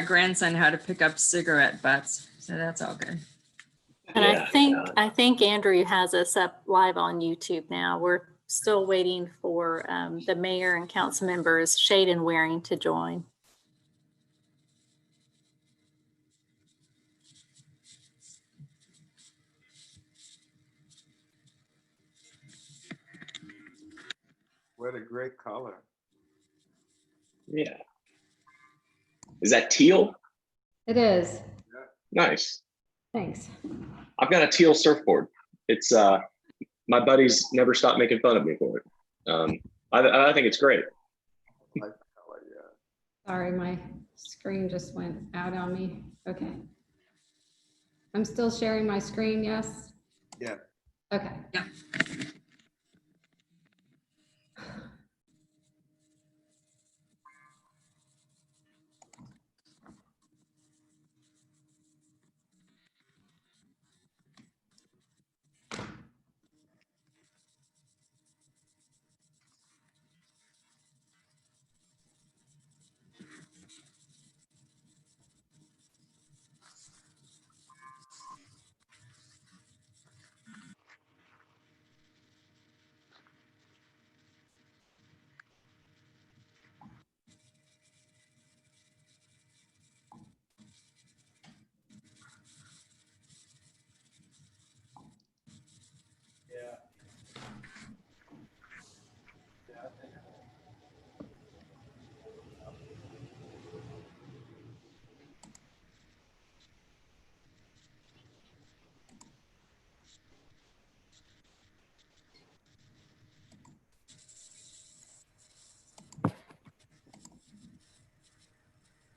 grandson how to pick up cigarette butts, so that's all good. And Yeah, I think Andrew has us up live on YouTube now. We're still waiting for the mayor and council members, Shade and Waring, to join. What a great color. Yeah. Is that teal? It is. Nice. Thanks. I've got a teal surfboard. It's my buddies never stop making fun of me for it. I think it's great. I like the color, yeah. Sorry, my screen just went out on me. Okay. I'm still sharing my screen, yes? Yeah. Okay. Yeah.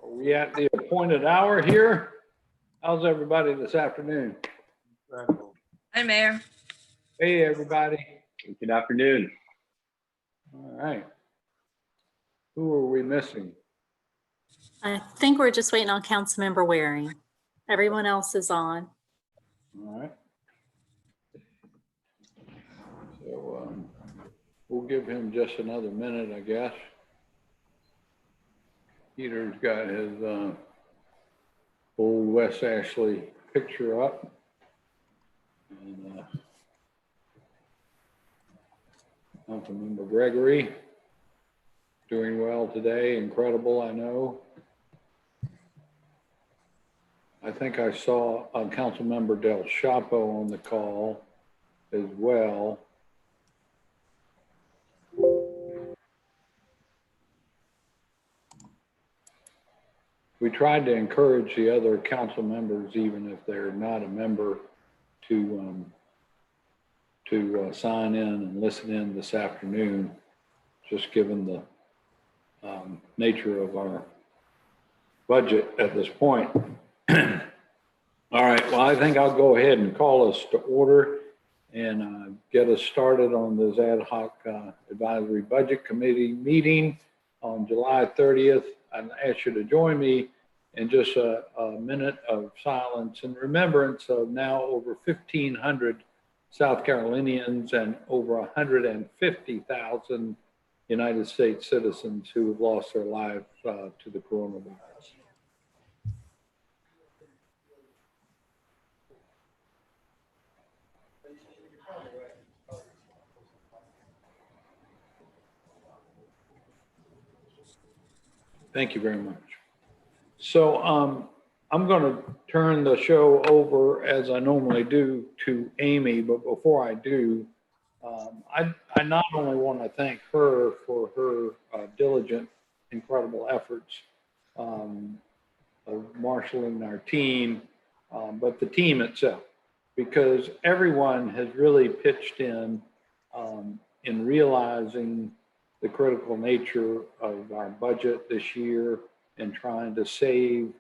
Are we at the appointed hour here? How's everybody this afternoon? Incredible. Hi, Mayor. Hey, everybody. Good afternoon. All right. Who are we missing? I think we're just waiting on Councilmember Waring. Everyone else is on. All right. So we'll give him just another minute, I guess. Peter's got his old West Ashley picture up. And Councilmember Gregory doing well today. Incredible, I know. I think I saw Councilmember Del Chapo on the call as well. We tried to encourage the other council members, even if they're not a member, to sign in and listen in this afternoon, just given the nature of our budget at this point. All right, well, I think I'll go ahead and call us to order and get us started on this ad hoc advisory budget committee meeting on July 30th. I'd ask you to join me in just a minute of silence in remembrance of now over 1,500 South Carolinians and over 150,000 United States citizens who have lost their lives to the coronavirus. Thank you very much. So I'm going to turn the show over, as I normally do, to Amy. But before I do, I not only want to thank her for her diligent, incredible efforts of marshaling our team, but the team itself, because everyone has really pitched in realizing the critical nature of our budget this year and trying to save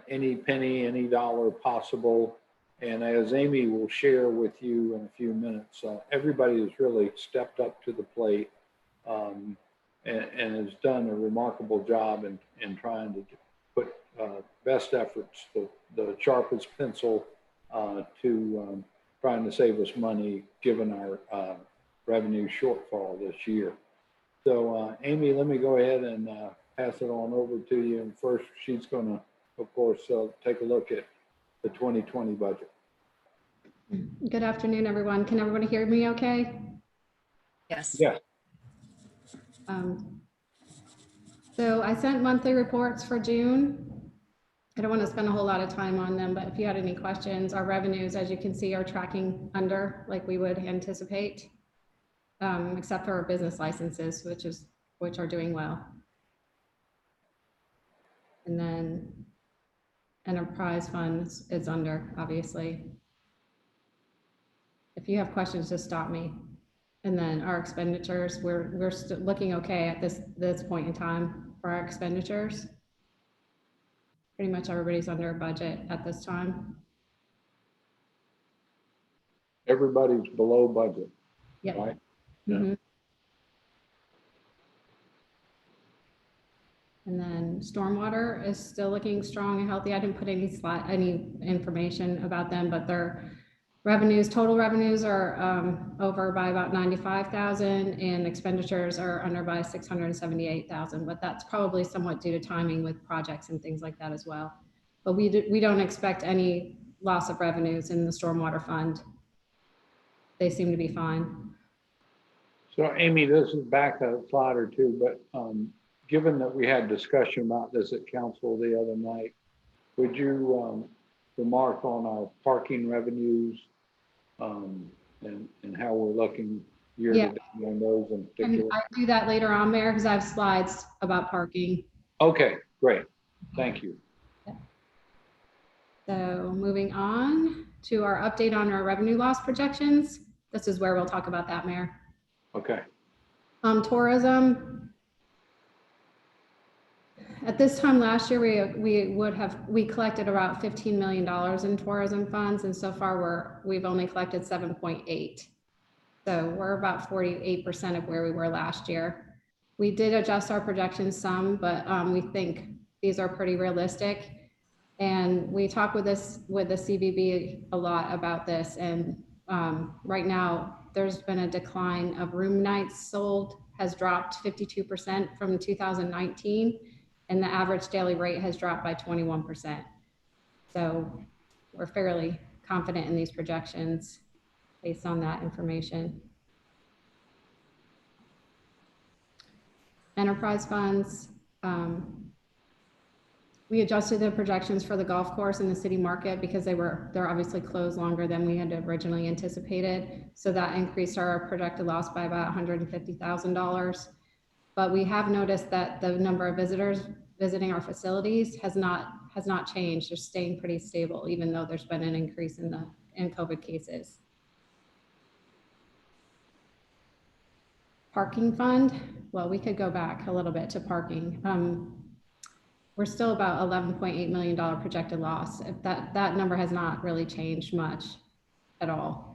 any penny, any dollar possible. And as Amy will share with you in a few minutes, everybody has really stepped up to the plate and has done a remarkable job in trying to put best efforts, the sharpest pencil to trying to save us money given our revenue shortfall this year. So Amy, let me go ahead and pass it on over to you. And first, she's gonna, of course, take a look at the 2020 budget. Good afternoon, everyone. Can everybody hear me okay? Yes. Yeah. So I sent monthly reports for June. I don't want to spend a whole lot of time on them, but if you had any questions, our revenues, as you can see, are tracking under like we would anticipate, except for our business licenses, which are doing well. And then enterprise funds is under, obviously. If you have questions, just stop me. And then our expenditures, we're still looking okay at this point in time for our expenditures. Pretty much everybody's under budget at this time. Everybody's below budget, Yep. right? Mhm. And then stormwater is still looking strong and healthy. I didn't put any information about them, but their revenues, total revenues are over by about 95,000 and expenditures are under by 678,000, but that's probably somewhat due to timing with projects and things like that as well. But we don't expect any loss of revenues in the stormwater fund. They seem to be fine. So Amy, this is back a slide or two, but given that we had discussion about this at council the other night, would you remark on our parking revenues and how we're looking year to date on those in particular? And I'll do that later on, Mayor, because I have slides about parking. Okay, great. Thank you. So moving on to our update on our revenue loss projections. This is where we'll talk about that, Mayor. Okay. Tourism. At this time last year, we collected about $15 million in tourism funds, and so far we've only collected 7.8. So we're about 48% of where we were last year. We did adjust our projections some, but we think these are pretty realistic. And we talked with the CBB a lot about this, and right now there's been a decline of room nights sold has dropped 52% from 2019. And the average daily rate has dropped by 21%. So we're fairly confident in these projections based on that information. Enterprise funds. We adjusted the projections for the golf course and the city market because they're obviously closed longer than we had originally anticipated. So that increased our projected loss by about $150,000. But we have noticed that the number of visitors visiting our facilities has not changed. They're staying pretty stable, even though there's been an increase in COVID cases. Parking fund. Well, we could go back a little bit to parking. We're still about $11.8 million projected loss. If that number has not really changed much at all.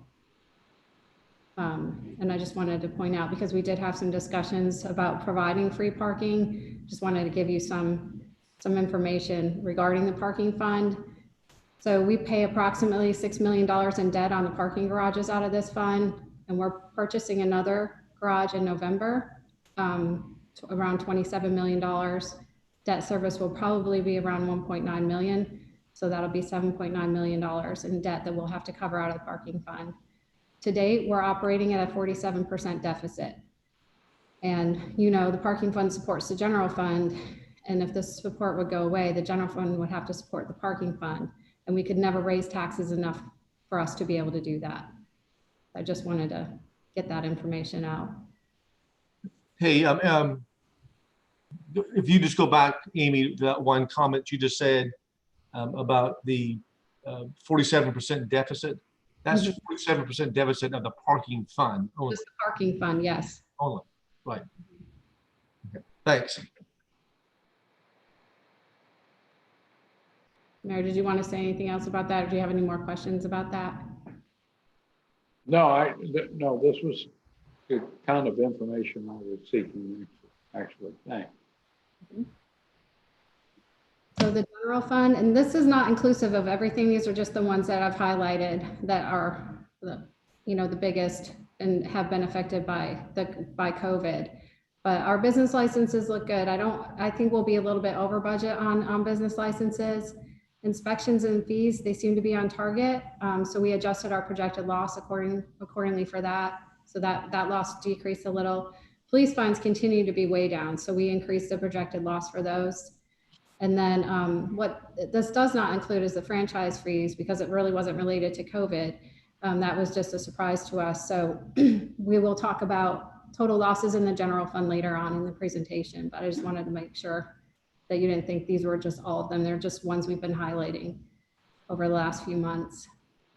And I just wanted to point out, because we did have some discussions about providing free parking, just wanted to give you some information regarding the parking fund. So we pay approximately $6 million in debt on the parking garages out of this fund, and we're purchasing another garage in November, around $27 million. Debt service will probably be around 1.9 million. So that'll be $7.9 million in debt that we'll have to cover out of the parking fund. To date, we're operating at a 47% deficit. And the parking fund supports the general fund. And if this support would go away, the general fund would have to support the parking fund. And we could never raise taxes enough for us to be able to do that. I just wanted to get that information out. Hey, if you just go back, Amy, that one comment you just said about the 47% deficit, that's 47% deficit of the parking fund only. Just the parking fund, yes. Only, right. Okay. Thanks. Mary, did you want to say anything else about that? Or do you have any more questions about that? No, no, this was the kind of information I was seeking, actually. Thanks. So the general fund, and this is not inclusive of everything. These are just the ones that I've highlighted that are the biggest and have been affected by COVID. But our business licenses look good. I think we'll be a little bit over budget on business licenses. Inspections and fees, they seem to be on target. So we adjusted our projected loss accordingly for that. So that loss decreased a little. Police fines continue to be way down. So we increased the projected loss for those. And then what this does not include is the franchise fees, because it really wasn't related to COVID. That was just a surprise to us. So we will talk about total losses in the general fund later on in the presentation, but I just wanted to make sure that you didn't think these were just all of them. They're just ones we've been highlighting over the last few months.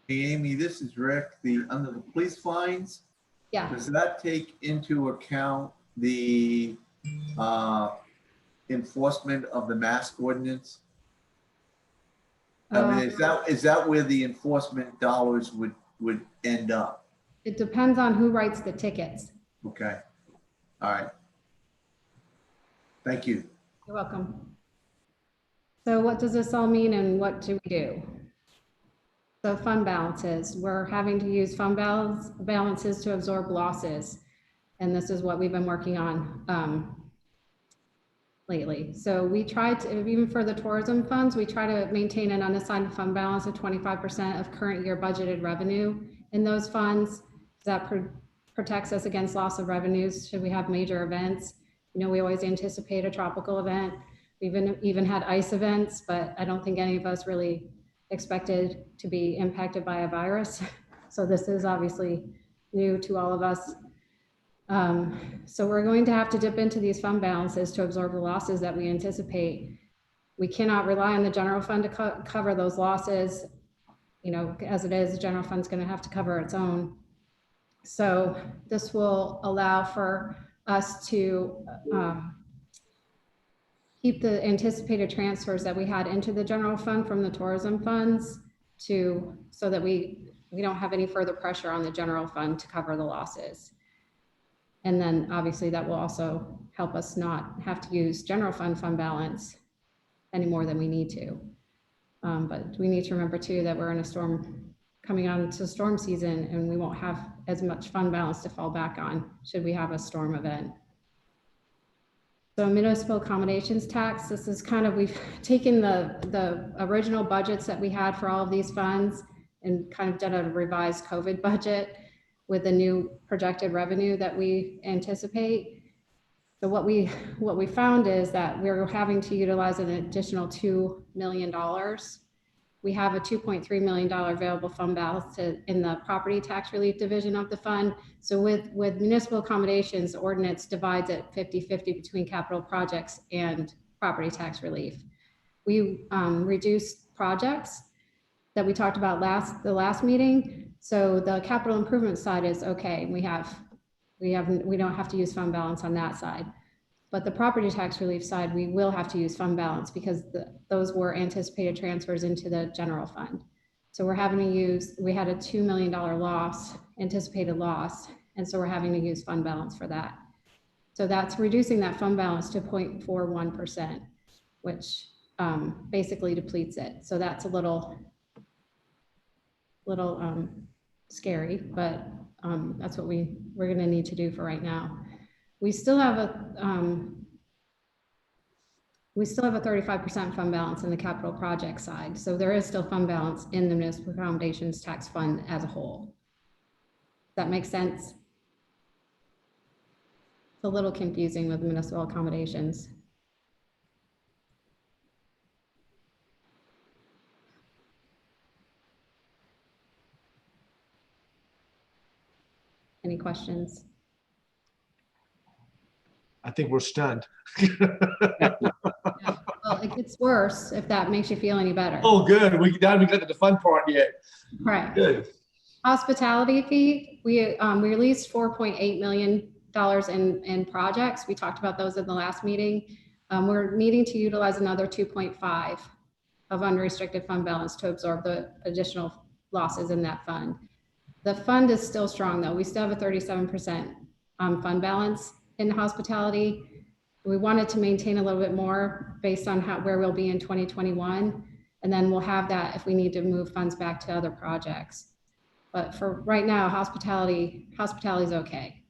Hey, Amy, this is Rick. Under the police fines, Yeah, does that take into account the enforcement of the mask ordinance? I mean, is that where the enforcement dollars would end up? it depends on who writes the tickets. Okay. All right. Thank you. You're welcome. So what does this all mean and what do we do? So fund balances, we're having to use fund balances to absorb losses. And this is what we've been working on lately. So we tried to, even for the tourism funds, we try to maintain an unassigned fund balance of 25% of current year budgeted revenue in those funds. That protects us against loss of revenues should we have major events. You know, we always anticipate a tropical event. We've even had ice events, but I don't think any of us really expected to be impacted by a virus. So this is obviously new to all of us. So we're going to have to dip into these fund balances to absorb the losses that we anticipate. We cannot rely on the general fund to cover those losses. You know, as it is, the general fund's going to have to cover its own. So this will allow for us to keep the anticipated transfers that we had into the general fund from the tourism funds so that we don't have any further pressure on the general fund to cover the losses. And then obviously that will also help us not have to use general fund balance any more than we need to. But we need to remember too that we're in a storm, coming on to storm season, and we won't have as much fund balance to fall back on should we have a storm event. So municipal accommodations tax, this is kind of, we've taken the original budgets that we had for all of these funds and kind of done a revised COVID budget with the new projected revenue that we anticipate. So what we found is that we're having to utilize an additional $2 million. We have a $2.3 million available fund balance in the property tax relief division of the fund. So with municipal accommodations, the ordinance divides it 50-50 between capital projects and property tax relief. We reduced projects that we talked about the last meeting. So the capital improvement side is okay. We don't have to use fund balance on that side. But the property tax relief side, we will have to use fund balance because those were anticipated transfers into the general fund. So we're having to use, we had a $2 million loss, anticipated loss. And so we're having to use fund balance for that. So that's reducing that fund balance to 0.41%, which basically depletes it. So that's a little scary, but that's what we're going to need to do for right now. We still have a 35% fund balance in the capital project side. So there is still fund balance in the Municipal Accommodations Tax Fund as a whole. Does that make sense? It's a little confusing with municipal accommodations. Any questions? I think we're stunned. Well, it gets worse if that makes you feel any better. Oh, good. We got to the fun part yet. Right. Good. Hospitality fee, we released $4.8 million in projects. We talked about those in the last meeting. We're needing to utilize another 2.5 of unrestricted fund balance to absorb the additional losses in that fund. The fund is still strong though. We still have a 37% fund balance in hospitality. We wanted to maintain a little bit more based on where we'll be in 2021. And then we'll have that if we need to move funds back to other projects. But for right now, hospitality is okay.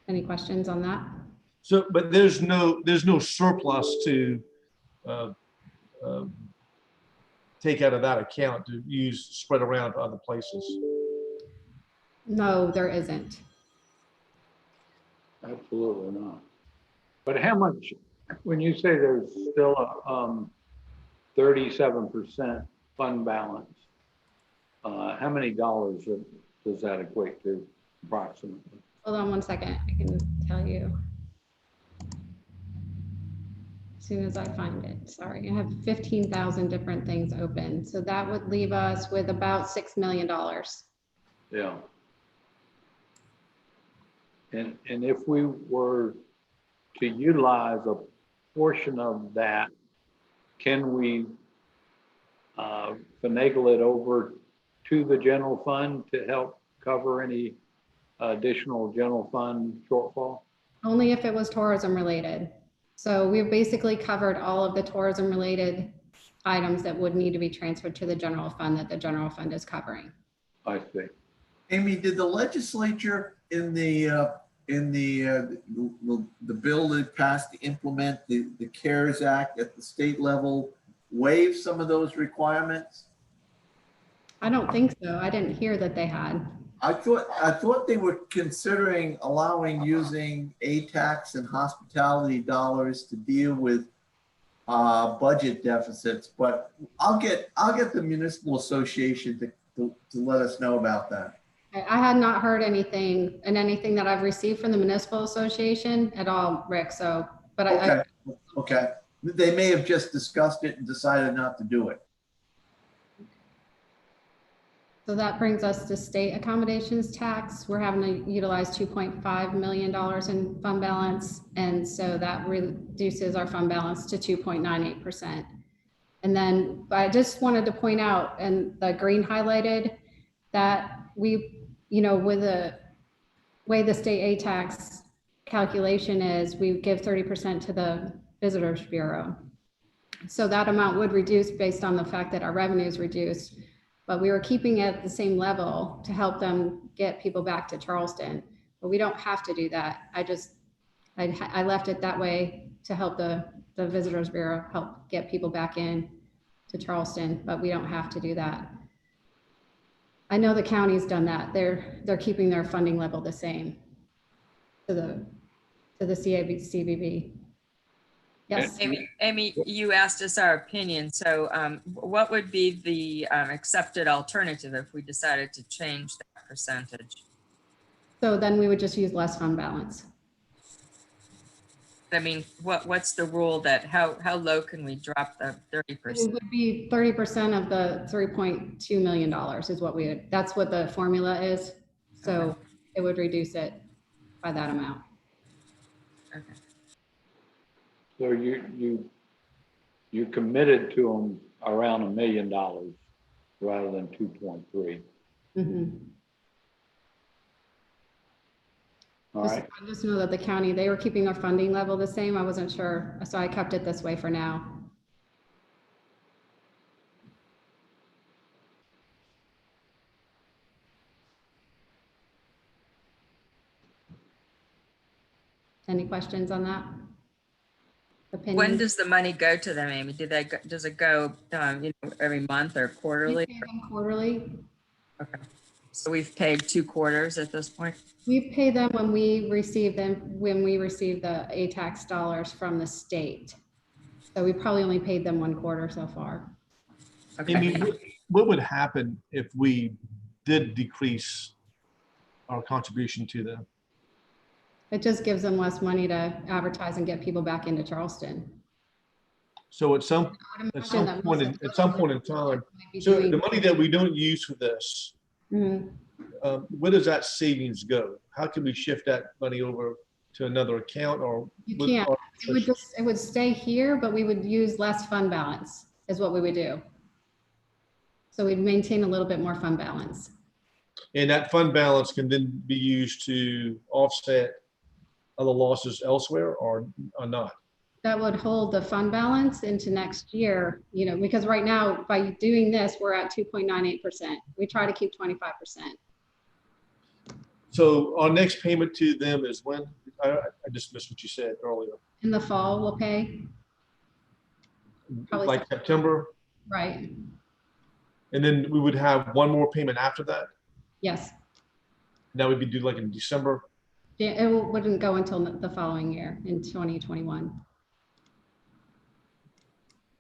Any questions on that? So, but there's no surplus to uh, uh, take out of that account to use, spread around to other places. No, there isn't. Absolutely not. But how much, when you say there's still a 37% fund balance, how many dollars does that equate to approximately? Hold on one second, I can tell you. As soon as I find it, sorry, I have 15,000 different things open. So that would leave us with about $6 million. Yeah. And if we were to utilize a portion of that, can we finagle it over to the general fund to help cover any additional general fund shortfall? Only if it was tourism related. So we've basically covered all of the tourism related items that would need to be transferred to the general fund that the general fund is covering. I see. Amy, did the legislature in the bill that passed to implement the CARES Act at the state level waive some of those requirements? I don't think so. I didn't hear that they had. I thought they were considering allowing using tax and hospitality dollars to deal with budget deficits, but I'll get the municipal association to let us know about that. I had not heard anything, and anything that I've received from the municipal association at all, Rick. So, but Okay. They may have just discussed it and decided not to do it. So that brings us to state accommodations tax. We're having to utilize $2.5 million in fund balance. And so that reduces our fund balance to 2.98%. And then I just wanted to point out, and the green highlighted, that we, with the way the state aid tax calculation is, we give 30% to the Visitors Bureau. So that amount would reduce based on the fact that our revenue is reduced. But we were keeping it at the same level to help them get people back to Charleston. But we don't have to do that. I left it that way to help the Visitors Bureau help get people back in to Charleston, but we don't have to do that. I know the county's done that. They're keeping their funding level the same to the CVB. Yes. Amy, you asked us our opinion. So what would be the accepted alternative if we decided to change that percentage? So then we would just use less fund balance. I mean, what's the rule that how low can we drop the 30%? It would be 30% of the $3.2 million is what that's what the formula is. So Okay. It would reduce it by that amount. Okay. So you committed to them around $1 million rather than 2.3. Mm-hmm. All right. I just know that the county, they were keeping their funding level the same. I wasn't sure, so I kept it this way for now. Any questions on that? When Opinions? does the money go to them, Amy? Does it go every month or quarterly? We pay them quarterly. Okay. So we've paid 2 quarters at this point? We pay them when we receive the A-tax dollars from the state. So we probably only paid them 1 quarter so far. Okay. Amy, what would happen if we did decrease our contribution to them? It just gives them less money to advertise and get people back into Charleston. So at some point in time, so the money that we don't use for this, Mhm. where does that savings go? How can we shift that money over to another account or? You can't. It would stay here, but we would use less fund balance is what we would do. So we'd maintain a little bit more fund balance. And that fund balance can then be used to offset other losses elsewhere or not? That would hold the fund balance into next year, because right now by doing this, we're at 2.98%. We try to keep 25%. So our next payment to them is when? I just missed what you said earlier. In the fall, we'll pay, Probably Like September, right? and then we would have one more payment after that. Yes. That would be due like in December. Yeah, it wouldn't go until the following year in 2021.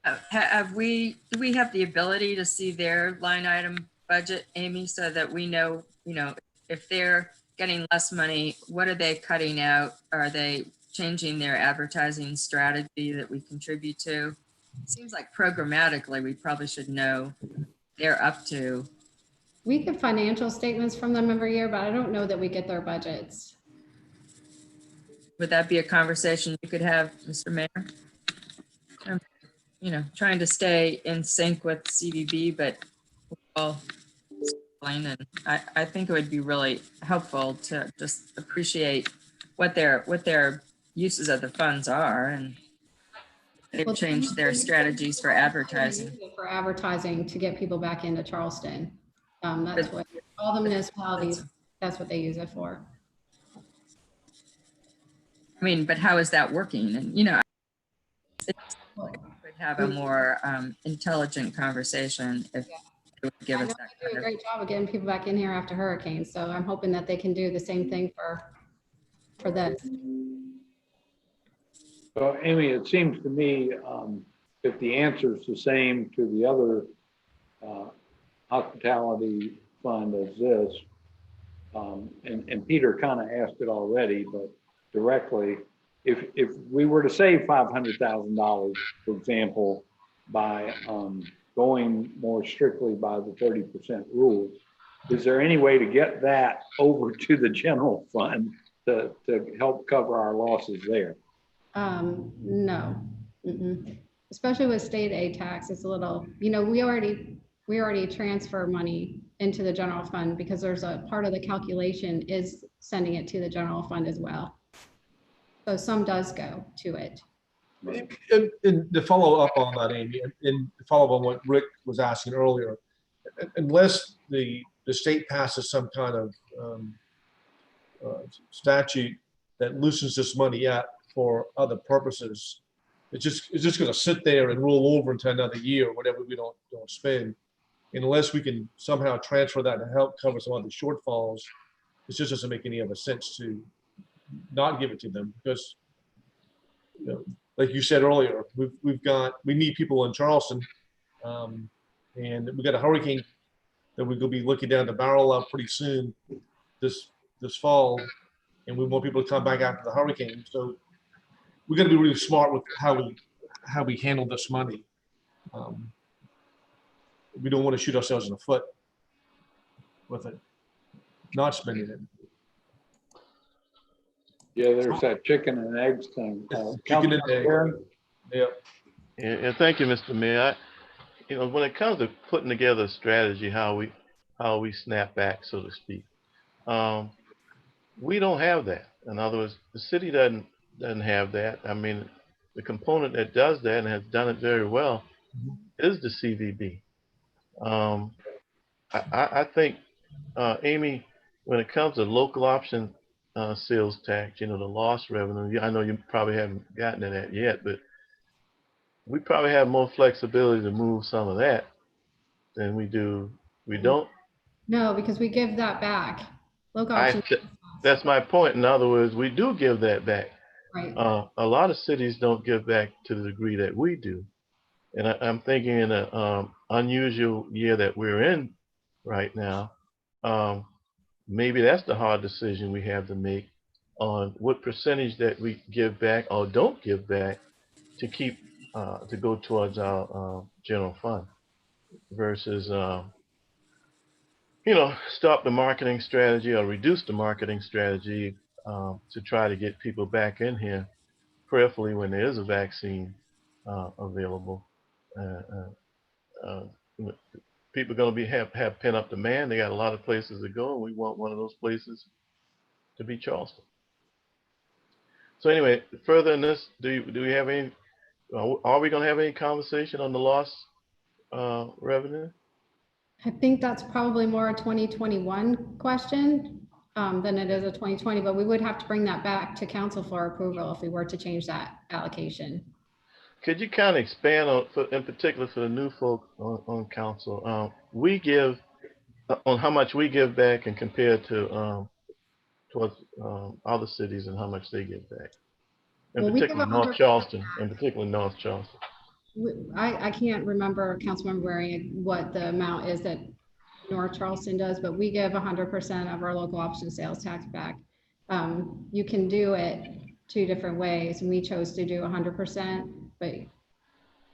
Do we have the ability to see their line item budget, Amy, so that we know, if they're getting less money, what are they cutting out? Are they changing their advertising strategy that we contribute to? It seems like programmatically, we probably should know they're up to. We get financial statements from them every year, but I don't know that we get their budgets. Would that be a conversation you could have, Mr. Mayor? Trying to stay in sync with CVB, but well, and I think it would be really helpful to just appreciate what their uses of the funds are, and they've changed their strategies for advertising. For advertising to get people back into Charleston. That's what all the municipalities, that's what they use it for. I mean, but how is that working? And, we could have a more intelligent conversation if it would give I us know that they do kind a of. great job of getting people back in here after hurricanes, so I'm hoping that they can do the same thing for this. So Amy, it seems to me, if the answer is the same to the other hospitality fund as this, and Peter kind of asked it already, but directly, if we were to save $500,000, for example, by going more strictly by the 30% rule, is there any way to get that over to the general fund to help cover our losses there? No. Especially with state aid tax, it's a little, we already transfer money into the general fund because there's a part of the calculation is sending it to the general fund as well. So some does go to it. And to follow up on that, Amy, and to follow up on what Rick was asking earlier, unless the state passes some kind of statute that loosens this money up for other purposes, it's just going to sit there and roll over into another year, whatever we don't spend. And unless we can somehow transfer that to help cover some of the shortfalls, it just doesn't make any other sense to not give it to them because, like you said earlier, we need people in Charleston, and we got a hurricane that we're going to be looking down the barrel of pretty soon this fall, and we want people to come back after the hurricane. So we got to be really smart with how we handle this money. We don't want to shoot ourselves in the foot with it, not spending it. Yeah, there's that chicken and eggs thing. Chicken and egg. Yeah. And thank you, Mr. Mayor. When it comes to putting together a strategy, how we snap back, so to speak, we don't have that. In other words, the city doesn't have that. I mean, the component that does that and has done it very well is the CVB. I think, Amy, when it comes to local option sales tax, the lost revenue, I know you probably haven't gotten to that yet, but we probably have more flexibility to move some of that than we do. We don't? No, because we give that back. Local option. That's my point. In other words, we do give that back. Right. A lot of cities don't give back to the degree that we do. And I'm thinking in an unusual year that we're in right now, maybe that's the hard decision we have to make on what percentage that we give back or don't give back to keep to go towards our general fund versus stop the marketing strategy or reduce the marketing strategy to try to get people back in here prayerfully when there is a vaccine available. People are going to have pent up demand. They got a lot of places to go, and we want one of those places to be Charleston. So anyway, further in this, do we have any? Are we going to have any conversation on the lost revenue? I think that's probably more a 2021 question. than it is a 2020, but we would have to bring that back to council for approval if we were to change that allocation. Could you kind of expand on, in particular for the new folk on council? We give on how much we give back and compared to towards other cities and how much they give back. In Well, we give particular, North 100% Charleston. In particular, North Charleston. I can't remember, Councilmember Waring, what the amount is that North Charleston does, but we give 100% of our local option sales tax back. You can do it two different ways, and we chose to do 100%, but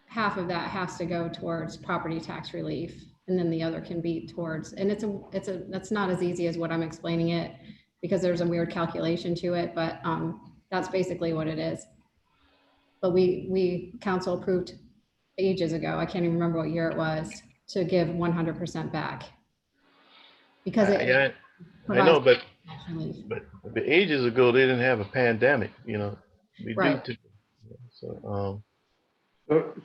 half of that has to go towards property tax relief, and then the other can be towards, and that's not as easy as what I'm explaining it, because there's a weird calculation to it, but that's basically what it is. But we council approved ages ago, I can't even remember what year it was, to give 100% back. Because I know, but ages ago they didn't have a pandemic, you know. We right. do. So,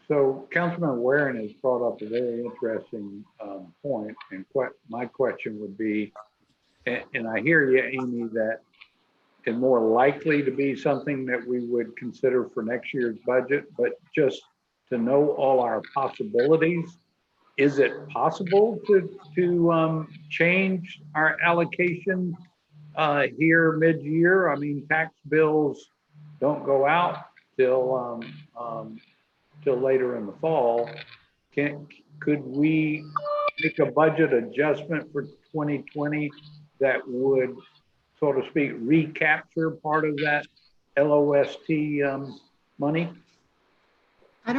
So Councilman Waring has brought up a very interesting point, and my question would be, and I hear you, Amy, that it's more likely to be something that we would consider for next year's budget, but just to know all our possibilities, is it possible to change our allocation here mid-year? I mean, tax bills don't go out till later in the fall. Could we make a budget adjustment for 2020 that would, so to speak, recapture part of that LOST money? I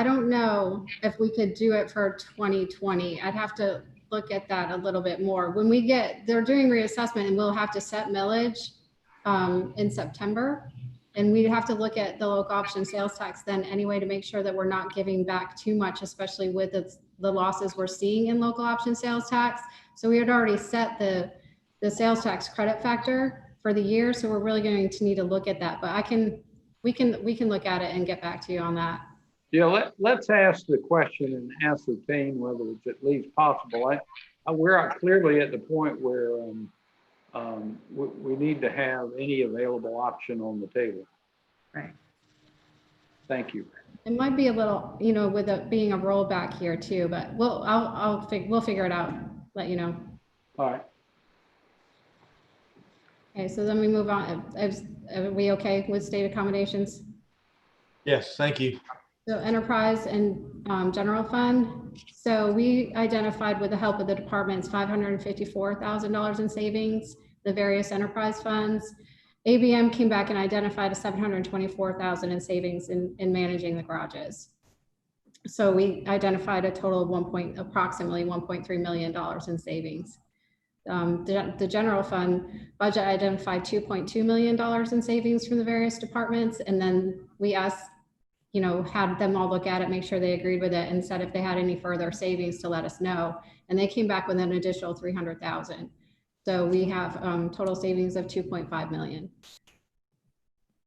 don't know if we could do it for 2020. I'd have to look at that a little bit more. When they're doing reassessment, and we'll have to set millage in September. And we'd have to look at the local option sales tax then anyway, to make sure that we're not giving back too much, especially with the losses we're seeing in local option sales tax. So we had already set the sales tax credit factor for the year. So we're really going to need to look at that, but we can look at it and get back to you on that. Yeah, let's ask the question and ascertain whether it's at least possible. We're clearly at the point where we need to have any available option on the table. Right. Thank you. It might be a little, with it being a rollback here too, but we'll figure it out, let you know. All right. Okay, so then we move on. Are we okay with state accommodations? Yes, thank you. So enterprise and general fund. So we identified, with the help of the departments, $554,000 in savings, the various enterprise funds. ABM came back and identified a $724,000 in savings in managing the garages. So we identified a total of approximately $1.3 million in savings. The general fund budget identified $2.2 million in savings from the various departments. And then we asked, had them all look at it, make sure they agreed with it, and said if they had any further savings to let us know. And they came back with an additional $300,000. So we have total savings of $2.5 million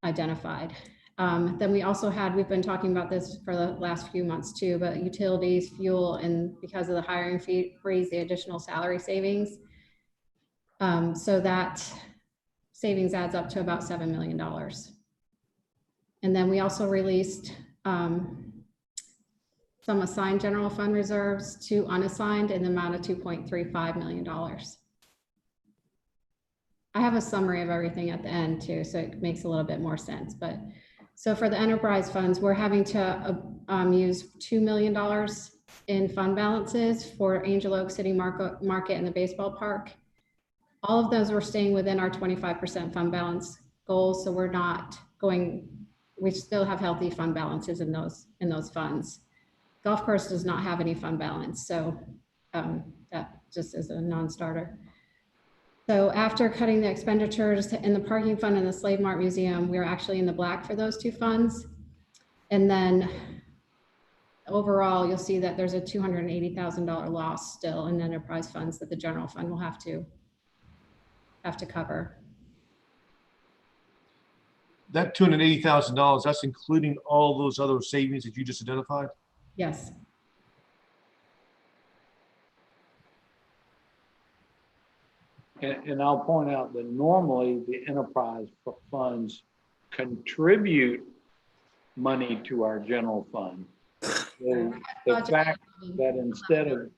identified. Then we also we've been talking about this for the last few months too, but utilities, fuel, and because of the hiring freeze, the additional salary savings. So that savings adds up to about $7 million. And then we also released some assigned general fund reserves to unassigned in the amount of $2.35 million. I have a summary of everything at the end too, so it makes a little bit more sense. But so for the enterprise funds, we're having to use $2 million in fund balances for Angel Oak City Market and the baseball park. All of those were staying within our 25% fund balance goal, so we're not going. We still have healthy fund balances in those funds. Golf course does not have any fund balance, so that just is a non-starter. So after cutting the expenditures in the parking fund and the Slave Mart Museum, we're actually in the black for those two funds. And then overall, you'll see that there's a $280,000 loss still in enterprise funds that the general fund will have to cover. That $280,000, that's including all those other savings that you just identified? Yes. And I'll point out that normally the enterprise funds contribute money to our general fund. So the fact that instead of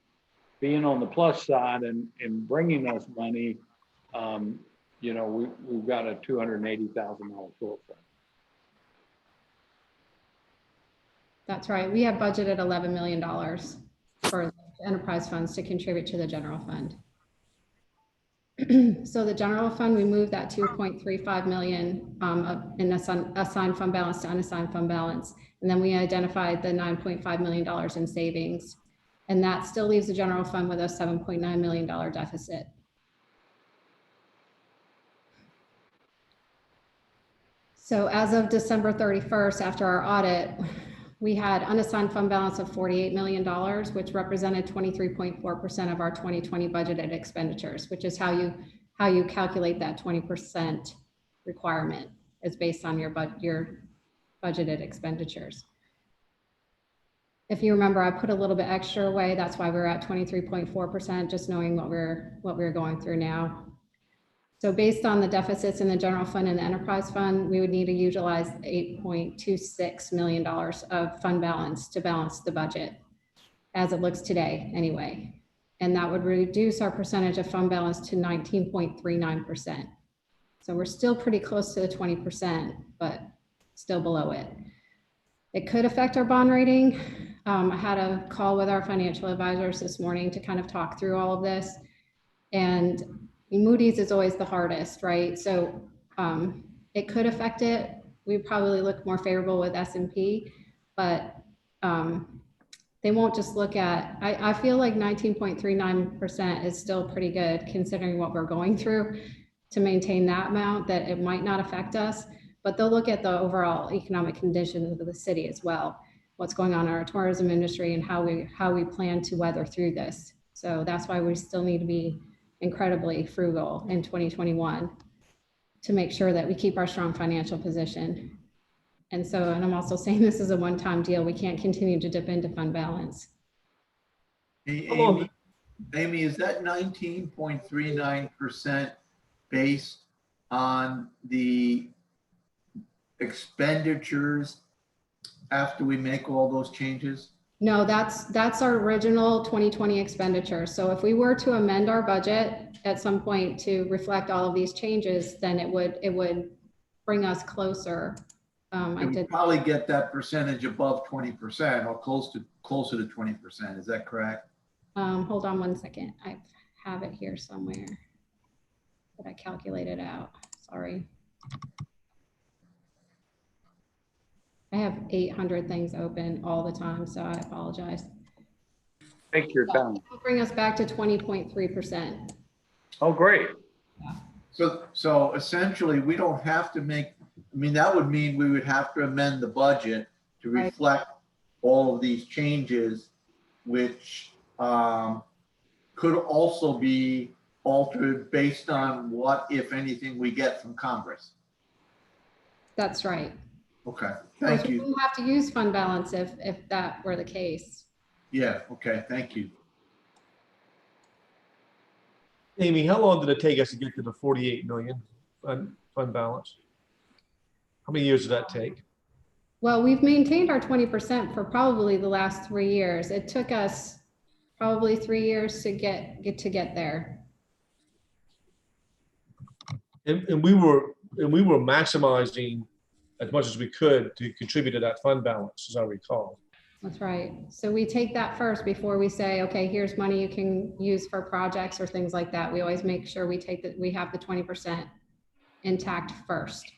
being on the plus side and bringing us money, you know, we've got a $280,000 shortfall. That's right. We have budgeted $11 million for enterprise funds to contribute to the general fund. So the general fund, we moved that 2.35 million in assigned fund balance to unassigned fund balance. And then we identified the $9.5 million in savings. And that still leaves the general fund with a $7.9 million deficit. So as of December 31st, after our audit, we had unassigned fund balance of $48 million, which represented 23.4% of our 2020 budgeted expenditures, which is how you calculate that 20% requirement. Is based on your budgeted expenditures. If you remember, I put a little bit extra away. That's why we're at 23.4%, just knowing what we're going through now. So based on the deficits in the general fund and the enterprise fund, we would need to utilize $8.26 million of fund balance to balance the budget as it looks today anyway. And that would reduce our percentage of fund balance to 19.39%. So we're still pretty close to the 20%, but still below it. It could affect our bond rating. I had a call with our financial advisors this morning to kind of talk through all of this. And Moody's is always the hardest, right? So it could affect it. We probably look more favorable with S&P, but they won't just look at, I feel like 19.39% is still pretty good considering what we're going through to maintain that amount, that it might not affect us, but they'll look at the overall economic conditions of the city as well, what's going on in our tourism industry and how we plan to weather through this. So that's why we still need to be incredibly frugal in 2021 to make sure that we keep our strong financial position. And I'm also saying this is a one-time deal. We can't continue to dip into fund balance. Amy, is that 19.39% based on the expenditures after we make all those changes? No, that's our original 2020 expenditure. So if we were to amend our budget at some point to reflect all of these changes, then it would bring us closer. I did probably get that percentage above 20% or closer to 20%. Is that correct? Hold on one second. I have it here somewhere that I calculated out. Sorry. I have 800 things open all the time, so I apologize. Take your time. It'll bring us back to 20.3%. Oh, great. So essentially, we don't have to make, I mean, that would mean we would have to amend the budget to reflect all of these changes, which could also be altered based on what, if anything, we get from Congress. That's right. Okay, thank you. We wouldn't have to use fund balance if that were the case. Yeah, okay, thank you. Amy, how long did it take us to get to the 48 million fund balance? How many years did that take? Well, we've maintained our 20% for probably the last 3 years. It took us probably 3 years to get there. And we were maximizing as much as we could to contribute to that fund balance, as I recall. That's right. So we take that first before we say, okay, here's money you can use for projects or things like that. We always make sure we have the 20% intact first.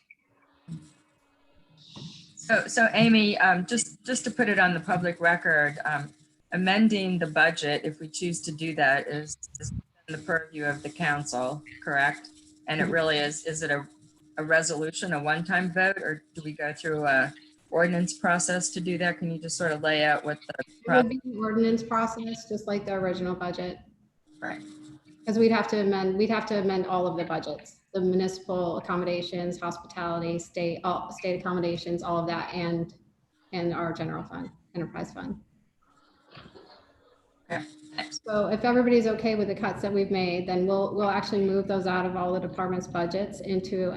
So Amy, just to put it on the public record, amending the budget, if we choose to do that, is in the purview of the council, correct? And it really is it a resolution, a one-time vote, or do we go through a ordinance process to do that? Can you just sort of lay out what the It would be an ordinance process, just like the original budget. Right. Because we'd have to amend all of the budgets, the municipal accommodations, hospitality, state accommodations, all of that, and our general fund, enterprise fund. Okay, thanks. So if everybody's okay with the cuts that we've made, then we'll actually move those out of all the departments' budgets into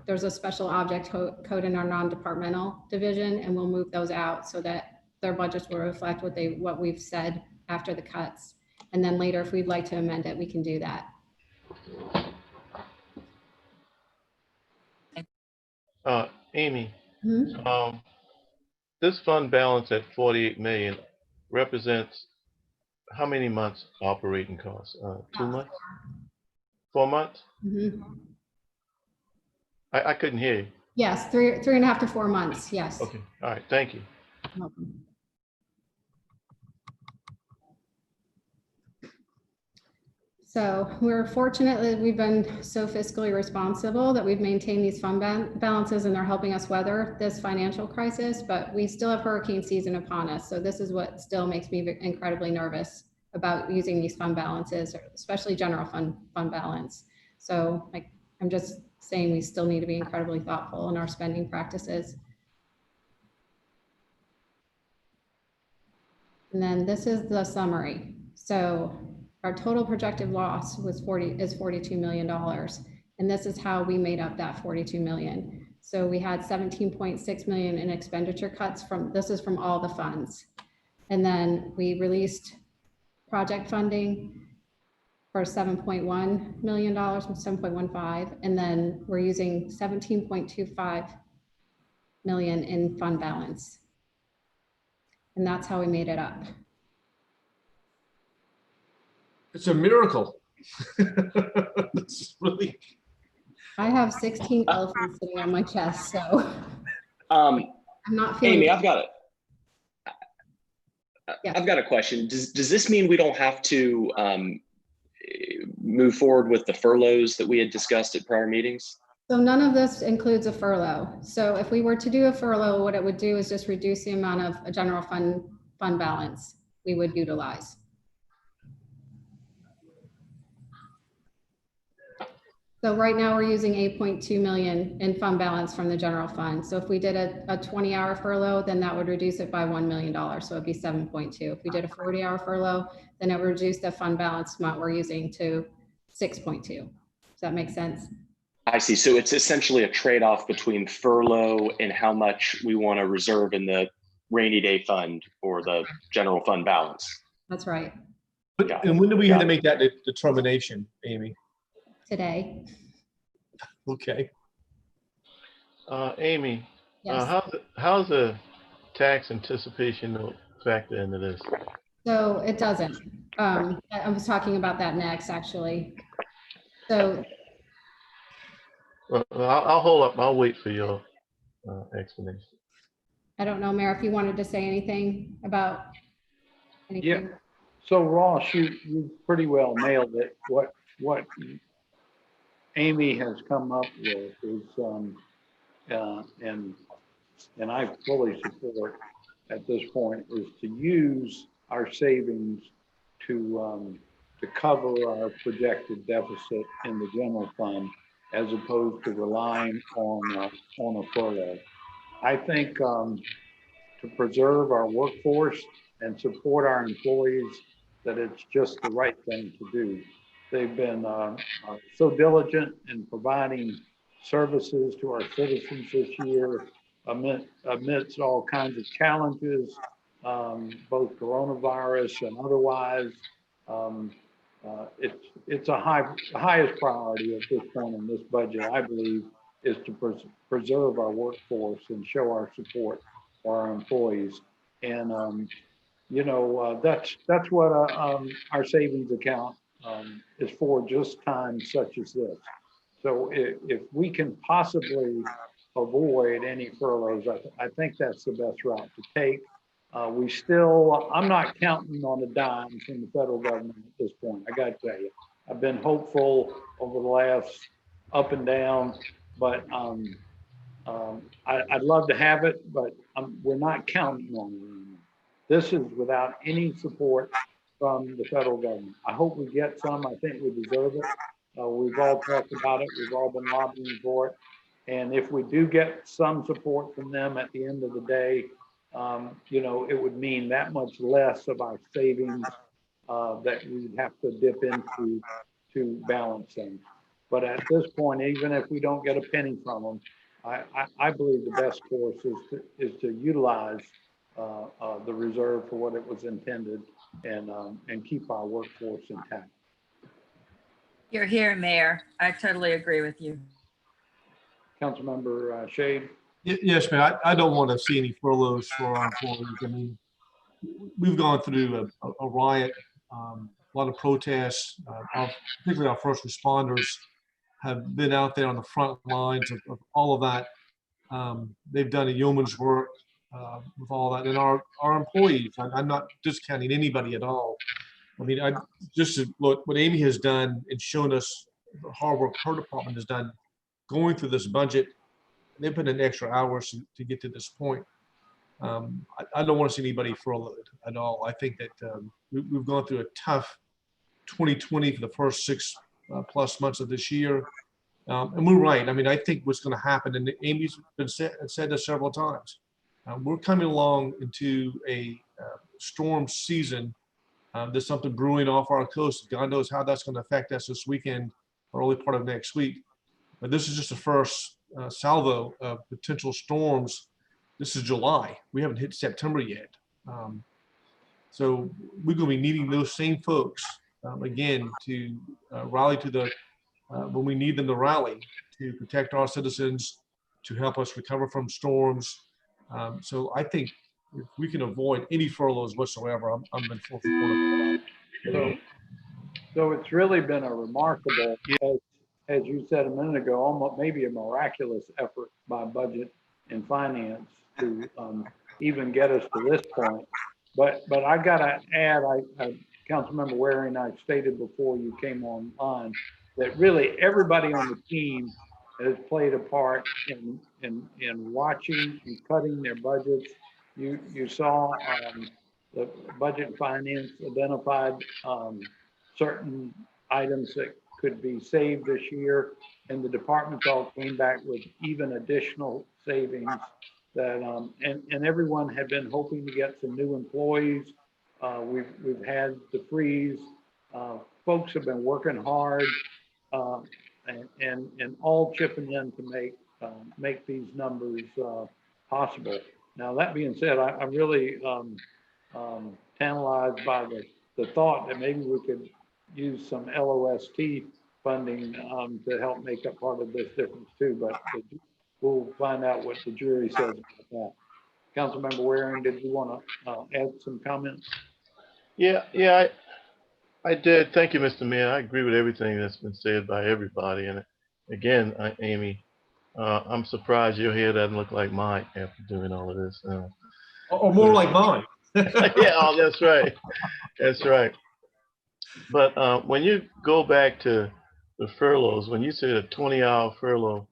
there's a special object code in our non-departmental division, and we'll move those out so that their budgets will reflect what we've said after the cuts. And then later, if we'd like to amend it, we can do that. Amy, Mhm. this fund balance at 48 million represents how many months operating costs? 2 months? 4 months? Mhm. I couldn't hear you. Yes, 3.5 to 4 months, yes. Okay, all right, thank you. Welcome. So we're fortunate that we've been so fiscally responsible that we've maintained these fund balances, and they're helping us weather this financial crisis, but we still have hurricane season upon us. So this is what still makes me incredibly nervous about using these fund balances, especially general fund balance. So like, I'm just saying we still need to be incredibly thoughtful in our spending practices. And then this is the summary. So our total projected loss is $42 million. And this is how we made up that 42 million. So we had 17.6 million in expenditure cuts this is from all the funds. And then we released project funding for $7.1 million, 7.15. And then we're using 17.25 million in fund balance. And that's how we made it up. It's a miracle. It's really. I have 16 elephants sitting on my chest, so I'm not feeling. Amy, I've got it. Yeah. I've got a question. Does this mean we don't have to move forward with the furloughs that we had discussed at prior meetings? So none of this includes a furlough. So if we were to do a furlough, what it would do is just reduce the amount of a general fund balance we would utilize. So right now we're using 8.2 million in fund balance from the general fund. So if we did a 20-hour furlough, then that would reduce it by $1 million. So it'd be 7.2. If we did a 40-hour furlough, then it would reduce the fund balance amount we're using to 6.2. Does that make sense? I see. So it's essentially a trade-off between furlough and how much we want to reserve in the rainy day fund or the general fund balance. That's right. And when do we have to make that determination, Amy? Today. Okay. Amy, Yes. how's the tax anticipation note factor into this? So it doesn't. I was talking about that next, actually. So Well, I'll hold up. I'll wait for your explanation. I don't know, Mayor, if you wanted to say anything about anything. Yeah. So Ross, you pretty well nailed it. What Amy has come up with is, and I fully support at this point, is to use our savings to cover our projected deficit in the general fund, as opposed to relying on a furlough. I think to preserve our workforce and support our employees, that it's just the right thing to do. They've been so diligent in providing services to our citizens this year amidst all kinds of challenges, both coronavirus and otherwise. It's a highest priority at this point in this budget, I believe, is to preserve our workforce and show our support for our employees. And you know, that's what our savings account is for, just times such as this. So if we can possibly avoid any furloughs, I think that's the best route to take. I'm not counting on a dime from the federal government at this point. I got to tell you, I've been hopeful over the last up and down, but I'd love to have it, but we're not counting on it anymore. This is without any support from the federal government. I hope we get some. I think we deserve it. We've all talked about it. We've all been lobbying for it. And if we do get some support from them at the end of the day, you know, it would mean that much less of our savings that we'd have to dip into to balance things. But at this point, even if we don't get a penny from them, I believe the best course is to utilize the reserve for what it was intended and keep our workforce intact. You're here, Mayor. I totally agree with you. Councilmember Shade. Yes, man, I don't want to see any furloughs for our employees. I mean, we've gone through a riot, a lot of protests, particularly our first responders have been out there on the front lines of all of that. They've done a yeoman's work with all that. And our employees, I'm not discounting anybody at all. I mean, just to look what Amy has done and shown us the hard work her department has done going through this budget. They put in extra hours to get to this point. I don't want to see anybody furloughed at all. I think that we've gone through a tough 2020 for the first 6+ months of this year. And we're right. I mean, I think what's going to happen, and Amy's been said this several times, we're coming along into a storm season. There's something brewing off our coast. God knows how that's going to affect us this weekend, or early part of next week. But this is just the first salvo of potential storms. This is July. We haven't hit September yet. So we're going to be needing those same folks again to rally to the when we need them to rally to protect our citizens, to help us recover from storms. So I think if we can avoid any furloughs whatsoever, I'm in full support of that. So it's really been a remarkable, as you said a minute ago, almost maybe a miraculous effort by budget and finance to even get us to this point. But I gotta add, Councilmember Waring, I stated before you came online that really everybody on the team has played a part in watching and cutting their budgets. You saw the budget and finance identified certain items that could be saved this year, and the departments all came back with even additional savings that and everyone had been hoping to get some new employees. We've had the freeze. Folks have been working hard and all chipping in to make these numbers possible. Now that being said, I'm really tantalized by the thought that maybe we could use some LOST funding to help make up part of this difference too, but we'll find out what the jury says about that. Councilmember Waring, did you want to add some comments? Yeah, I did. Thank you, Mr. Mayor. I agree with everything that's been said by everybody. And again, Amy, I'm surprised your hair doesn't look like mine after doing all of this. Or more like mine. Yeah, oh, that's right. That's right. But when you go back to the furloughs, when you say a 20-hour furlough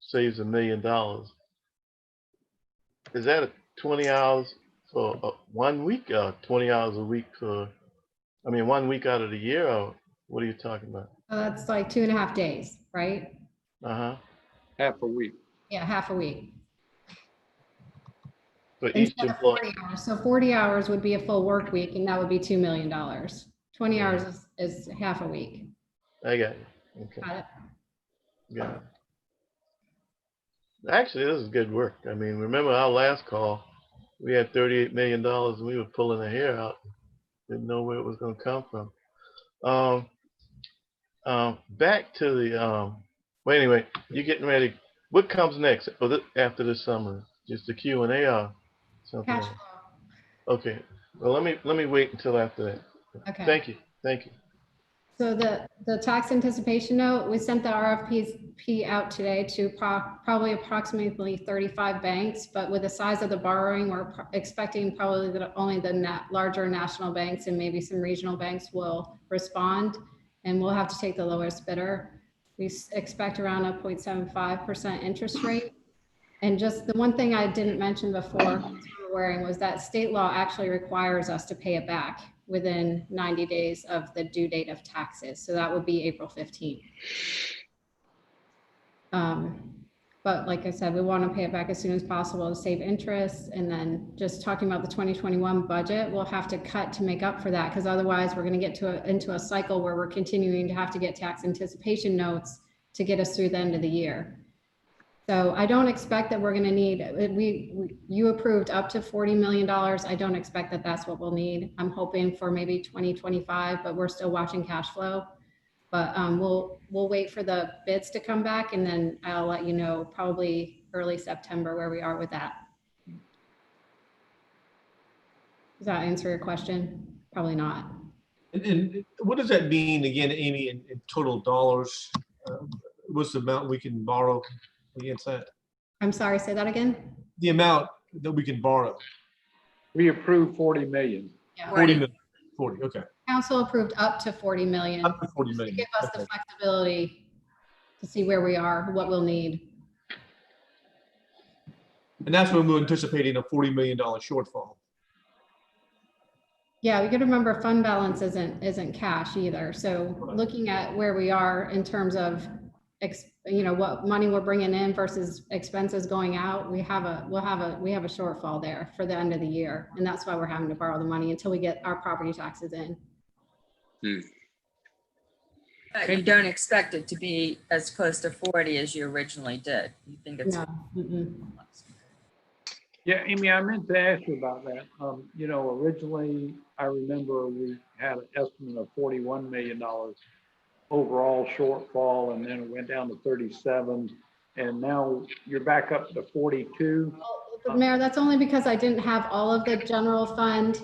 saves $1 million, is that 20 hours for 1 week, or 20 hours a week for, 1 week out of the year, or what are you talking about? That's like 2.5 days, right? Uh-huh. Half a week. Yeah, half a week. For each Instead of employee. 40 hours. So 40 hours would be a full work week, and that would be $2 million. 20 hours is half a week. I got you. Okay. Got it? Yeah. Actually, this is good work. Remember our last call, we had $38 million and we were pulling our hair out. Didn't know where it was going to come from. Back to the, well, anyway, you're getting ready. What comes next after this summer? Just the Q&A or something Cash else? flow. Okay. Well, let me wait until after that. Okay. Thank you. Thank you. So the tax anticipation note, we sent the RFP out today to probably approximately 35 banks, but with the size of the borrowing, we're expecting probably that only the larger national banks and maybe some regional banks will respond, and we'll have to take the lowest bidder. We expect around a 0.75% interest rate. And just the one thing I didn't mention before was that state law actually requires us to pay it back within 90 days of the due date of taxes. So that would be April 15th. But like I said, we want to pay it back as soon as possible to save interest. And then just talking about the 2021 budget, we'll have to cut to make up for that, because otherwise we're going to get into a cycle where we're continuing to have to get tax anticipation notes to get us through the end of the year. So I don't expect that we're going to need, you approved up to $40 million. I don't expect that that's what we'll need. I'm hoping for maybe 2025, but we're still watching cash flow. But we'll wait for the bids to come back, and then I'll let you know probably early September where we are with that. Does that answer your question? Probably not. And what does that mean again, Amy, in total dollars? What's the amount we can borrow against that? I'm sorry, say that again? The amount that we can borrow. We approved 40 million. Yeah. 40 million. 40, okay. Council approved up to 40 million. Up to 40 million. To give us the Okay. flexibility to see where we are, what we'll need. And that's when we're anticipating a $40 million shortfall. Yeah, we got to remember fund balance isn't cash either. So looking at where we are in terms of, what money we're bringing in versus expenses going out, we have a shortfall there for the end of the year. And that's why we're having to borrow the money until we get our property taxes in. But you don't expect it to be as close to 40 as you originally did. You think it's No. Mm-mm. Yeah, Amy, I meant to ask you about that. Originally, I remember we had an estimate of $41 million overall shortfall, and then it went down to 37, and now you're back up to 42. But Mayor, that's only because I didn't have all of the general fund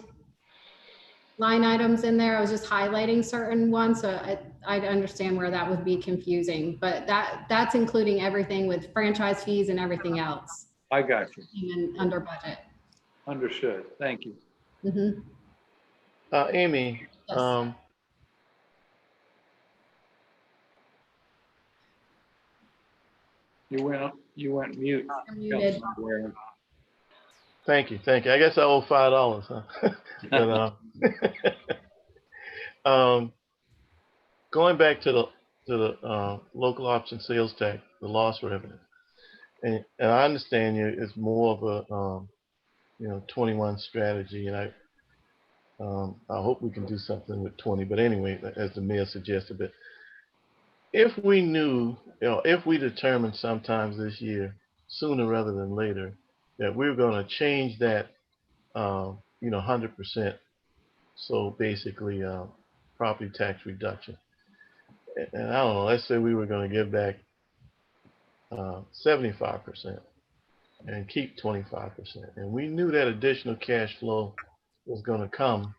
line items in there. I was just highlighting certain ones, so I understand where that would be confusing, but that's including everything with franchise fees and everything else. I got you. Even under budget. Understood. Thank you. Mm-hmm. Amy, Yes. You went mute. You're muted. Councilman Waring. thank you. I guess I owe $5, huh? But, going back to the local option sales tax, the loss revenue, and I understand it's more of a 21 strategy, and I hope we can do something with 20. But anyway, as the mayor suggested, but if we knew, if we determined sometimes this year, sooner rather than later, that we're going to change that, 100%. So basically, property tax reduction. And I don't know, let's say we were going to give back 75% and keep 25%. And we knew that additional cash flow was going to come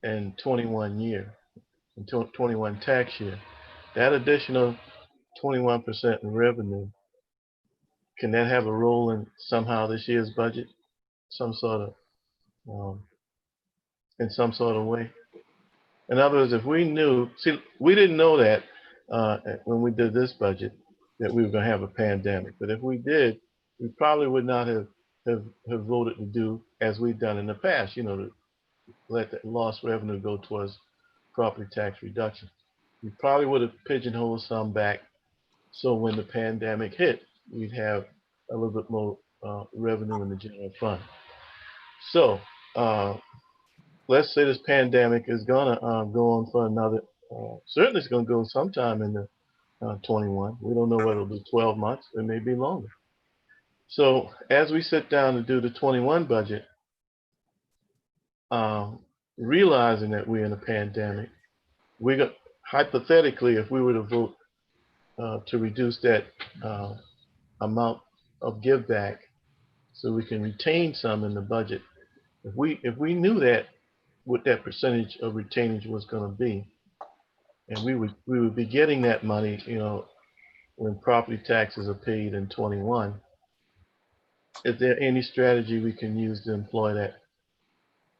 in 21 tax year. That additional 21% in revenue, can that have a role in somehow this year's budget? Some sort of, in some sort of way? In other words, if we knew, we didn't know that when we did this budget, that we were going to have a pandemic. But if we did, we probably would not have voted to do as we've done in the past, to let that lost revenue go towards property tax reduction. We probably would have pigeonholed some back, so when the pandemic hit, we'd have a little bit more revenue in the general fund. So let's say this pandemic is gonna go on for another, certainly it's gonna go sometime in the 21. We don't know whether it'll be 12 months, it may be longer. So as we sit down to do the 21 budget, realizing that we're in a pandemic, we got, hypothetically, if we were to vote to reduce that amount of give back so we can retain some in the budget, if we knew that, what that percentage of retainage was going to be, and we would be getting that money, when property taxes are paid in 21, is there any strategy we can use to employ that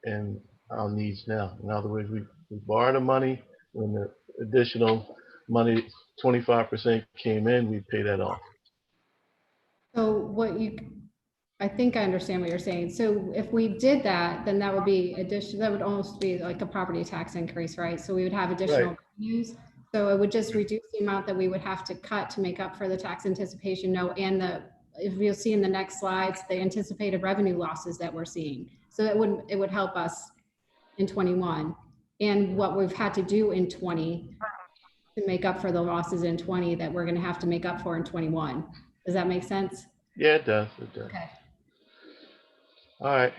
in our needs now? In other words, we borrow the money, when the additional money, 25% came in, we pay that off. So I think I understand what you're saying. So if we did that, then that would be that would almost be like a property tax increase, right? So we would have additional revenues. So it would just reduce the amount that we would have to cut to make up for the tax anticipation note and if you'll see in the next slides, the anticipated revenue losses that we're seeing. So it would help us in 21 and what we've had to do in 20 to make up for the losses in 20 that we're going to have to make up for in 21. Does that make sense? Yeah, it does. It does. Okay. All right.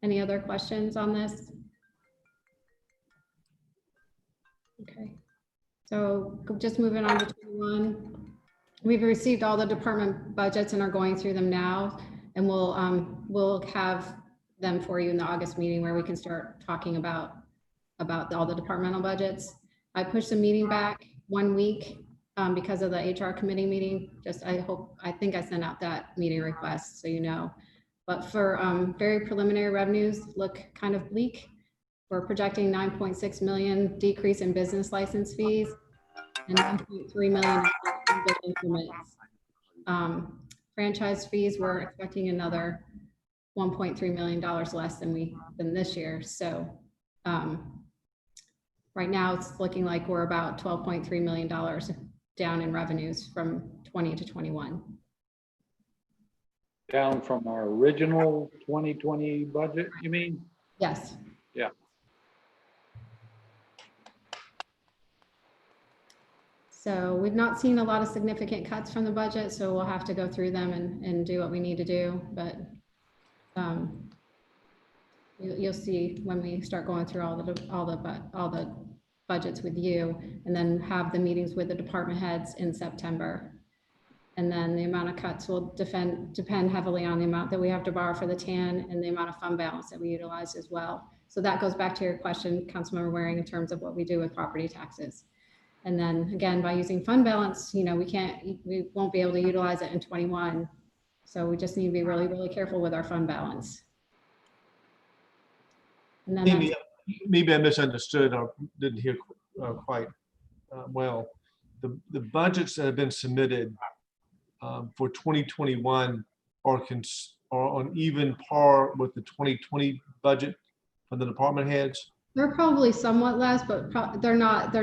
Any other questions on this? Okay. So just moving on to 21. We've received all the department budgets and are going through them now, and we'll have them for you in the August meeting where we can start talking about all the departmental budgets. I pushed the meeting back 1 week because of the HR committee meeting. I think I sent out that meeting request, so you know. But for very preliminary revenues look kind of bleak. We're projecting 9.6 million decrease in business license fees and 9.3 million in building permits. Franchise fees, we're expecting another $1.3 million less than this year. So right now it's looking like we're about $12.3 million down in revenues from 20 to 21. Down from our original 2020 budget, you mean? Yes. Yeah. So we've not seen a lot of significant cuts from the budget, so we'll have to go through them and do what we need to do. But you'll see when we start going through all the budgets with you, and then have the meetings with the department heads in September. And then the amount of cuts will depend heavily on the amount that we have to borrow for the TAN and the amount of fund balance that we utilize as well. So that goes back to your question, Councilmember Waring, in terms of what we do with property taxes. And then again, by using fund balance, we won't be able to utilize it in 21. So we just need to be really, really careful with our fund balance. And then maybe I misunderstood or didn't hear quite well. The budgets that have been submitted for 2021 are on even par with the 2020 budget for the department heads. They're probably somewhat less, but they're not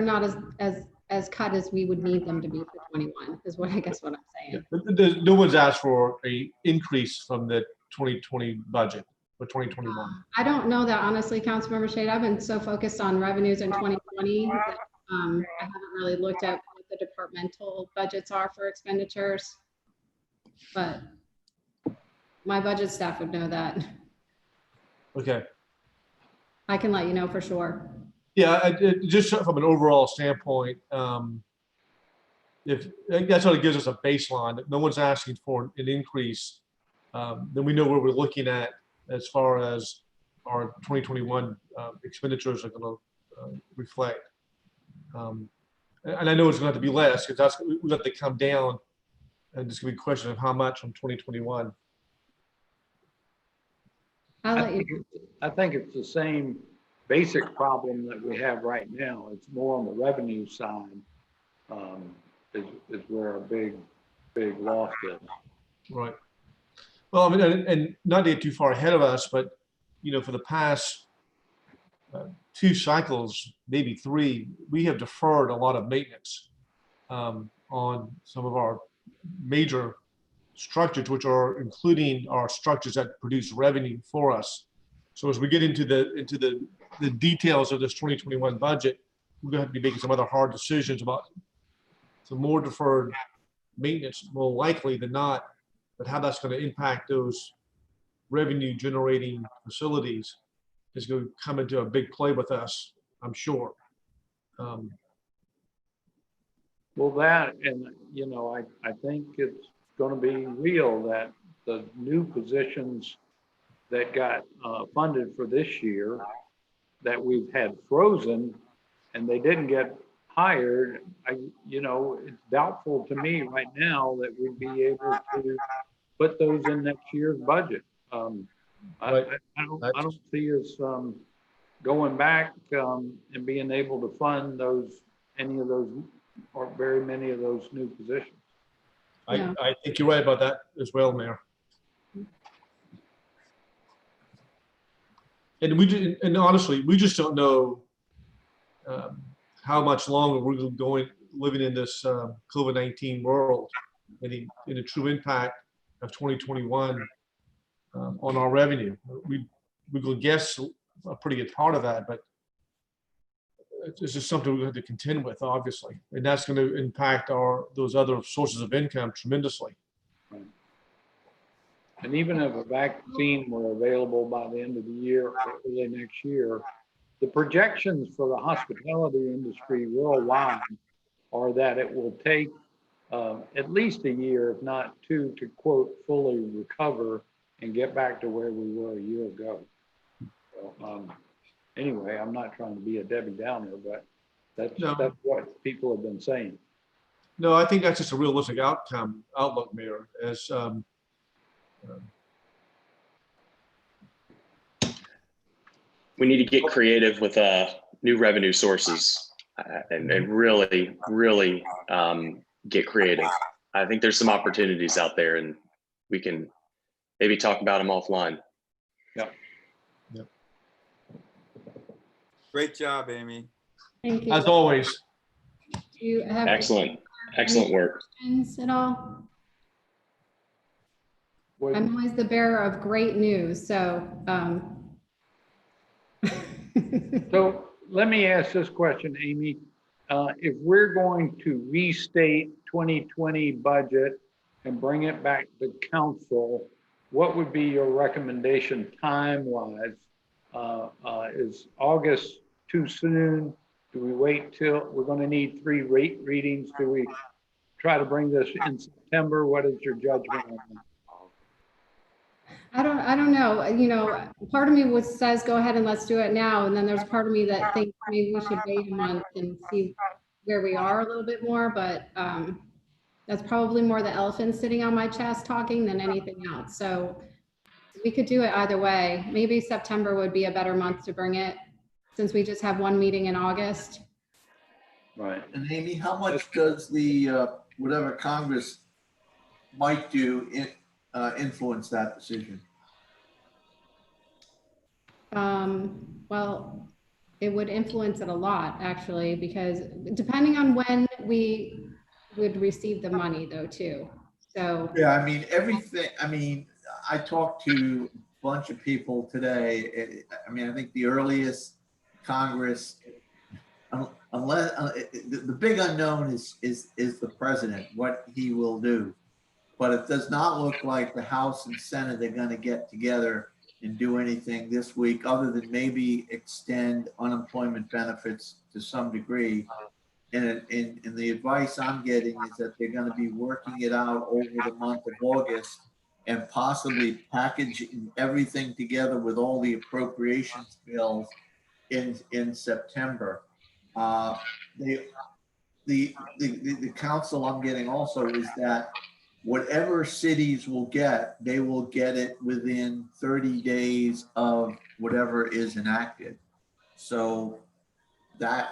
as cut as we would need them to be for 21 is what I'm saying. Yeah, no one's asked for a increase from the 2020 budget for 2021. I don't know that honestly, Councilmember Shade. I've been so focused on revenues in 2020 that I haven't really looked at what the departmental budgets are for expenditures, but my budget staff would know that. Okay. I can let you know for sure. Yeah, just from an overall standpoint, if that sort of gives us a baseline, that no one's asking for an increase, then we know where we're looking at as far as our 2021 expenditures are going to reflect. And I know it's going to have to be less because we have to come down, and it's going to be a question of how much from 2021. I'll let you. I think it's the same basic problem that we have right now. It's more on the revenue side is where our big loss is. Right. Well, I mean, and not to get too far ahead of us, but for the past 2 cycles, maybe 3, we have deferred a lot of maintenance on some of our major structures, which are including our structures that produce revenue for us. So as we get into the details of this 2021 budget, we're going to have to be making some other hard decisions about some more deferred maintenance, more likely than not, but how that's going to impact those revenue generating facilities is going to come into a big play with us, I'm sure. Well, that, and I think it's going to be real that the new positions that got funded for this year that we've had frozen and they didn't get hired, it's doubtful to me right now that we'd be able to put those in next year's budget. I don't see us going back and being able to fund any of those or very many of those new positions. I think you're right about that as well, Mayor. And honestly, we just don't know how much longer we're going, living in this COVID-19 world, and the true impact of 2021 on our revenue. We could guess a pretty good part of that, but it's just something we have to contend with, obviously, and that's going to impact those other sources of income tremendously. And even if a vaccine were available by the end of the year or early next year, the projections for the hospitality industry worldwide are that it will take at least a year, if not two, to quote, fully recover and get back to where we were a year ago. So, anyway, I'm not trying to be a Debbie Downer, but that's what people have been saying. No, I think that's just a realistic outlook, Mayor, as We need to get creative with new revenue sources and really, really get creative. I think there's some opportunities out there, and we can maybe talk about them offline. Yeah. Yep. Great job, Amy. Thank you. As always. Do you have Excellent work. questions at all? What- I'm always the bearer of great news, so. So let me ask this question, Amy. If we're going to restate 2020 budget and bring it back to council, what would be your recommendation time-wise? Is August too soon? Do we wait till we're going to need 3 rate readings? Do we try to bring this in September? What is your judgment on that? I don't know, you know, part of me says go ahead and let's do it now, and then there's part of me that thinks maybe we should wait a month and see where we are a little bit more, but that's probably more the elephant sitting on my chest talking than anything else. So we could do it either way. Maybe September would be a better month to bring it, since we just have one meeting in August. Right. And Amy, how much does the, whatever Congress might do influence that decision? Well, it would influence it a lot, actually, because depending on when we would receive the money though, too. So. Yeah, I mean, everything, I mean, I talked to a bunch of people today. I mean, I think the earliest Congress, unless, the big unknown is the president, what he will do. But it does not look like the House and Senate are going to get together and do anything this week, other than maybe extend unemployment benefits to some degree. And the advice I'm getting is that they're going to be working it out over the month of August and possibly packaging everything together with all the appropriations bills in September. The counsel I'm getting also is that whatever cities will get, they will get it within 30 days of whatever is enacted. So that